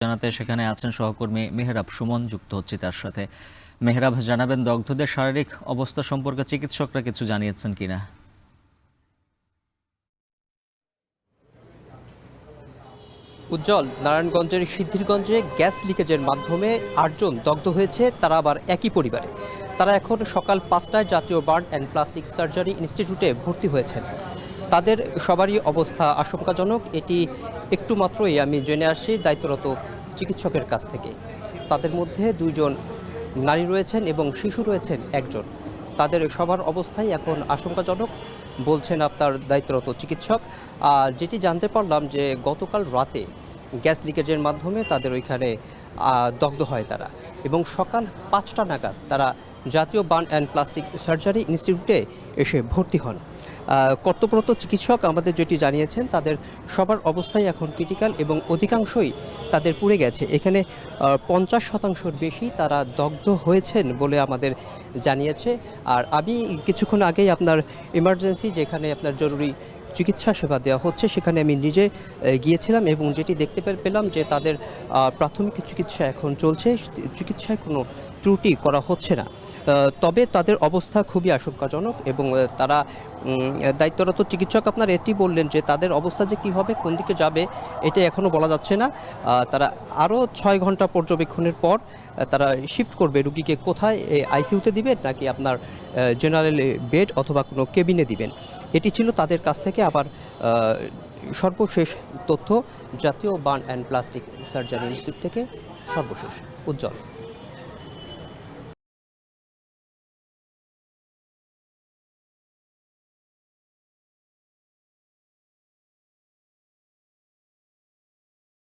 জানাতে সেখানে আছেন সহকর্মী মেহরাব সুমন, যুক্ত হচ্ছে তার সাথে। মেহরাব, জানাবেন দগ্ধদের শারীরিক অবস্থা সম্পর্কে চিকিৎসকরা কিছু জানিয়েছেন কিনা? উজ্জ্বল, নারায়ণগঞ্জের সিদ্ধিরগঞ্জে গ্যাস লিকেজের মাধ্যমে ৮ জন দগ্ধ হয়েছে, তারা আবার একই পরিবারে। তারা এখন সকাল ৫টায় জাতীয় বার্ন অ্যান্ড প্লাস্টিক সার্জারি ইনস্টিটিউটে ভর্তি হয়েছেন। তাদের সবারই অবস্থা আশঙ্কাজনক। এটি একটু মাত্রই আমি জেনে আসি দায়িত্বরত চিকিৎসকের কাছ থেকে। তাদের মধ্যে ২ জন নারী রয়েছেন এবং শিশু রয়েছেন ১ জন। তাদের সবার অবস্থাই এখন আশঙ্কাজনক বলছেন আপনার দায়িত্বরত চিকিৎসক। যেটি জানতে পারলাম যে গতকাল রাতে গ্যাস লিকেজের মাধ্যমে তাদের ওইখানে দগ্ধ হয় তারা, এবং সকাল ৫টা নাগাদ তারা জাতীয় বার্ন অ্যান্ড প্লাস্টিক সার্জারি ইনস্টিটিউটে এসে ভর্তি হন। কর্তব্যরত চিকিৎসক আমাদের যেটি জানিয়েছেন, তাদের সবার অবস্থাই এখন ক্রিটিক্যাল এবং অধিকাংশই তাদের পুড়ে গেছে। এখানে ৫০% বেশি তারা দগ্ধ হয়েছেন বলে আমাদের জানিয়েছে। আর আমি কিছুক্ষণ আগেই আপনার ইমার্জেন্সি, যেখানে আপনার জরুরি চিকিৎসা সেবা দেওয়া হচ্ছে, সেখানে আমি নিজে গিয়েছিলাম এবং যেটি দেখতে পেলাম যে তাদের প্রাথমিক চিকিৎসা এখন চলছে, চিকিৎসায় কোনো ত্রুটি করা হচ্ছে না। তবে তাদের অবস্থা খুবই আশঙ্কাজনক এবং তারা দায়িত্বরত চিকিৎসক আপনার এটি বললেন যে তাদের অবস্থা যে কী হবে, কোন দিকে যাবে, এটা এখনও বলা যাচ্ছে না। তারা আরও ৬ ঘন্টা পর্যবেক্ষণের পর তারা শিফট করবে রুগীকে, কোথায় আইসিইউতে দিবেন নাকি আপনার জেনারেল বেড অথবা কোনো কেবিনে দিবেন। এটি ছিল তাদের কাছ থেকে। আবার সর্বশেষ তথ্য জাতীয় burn and plastic surgery institute থেকে সর্বশেষ। উজ্জ্বল।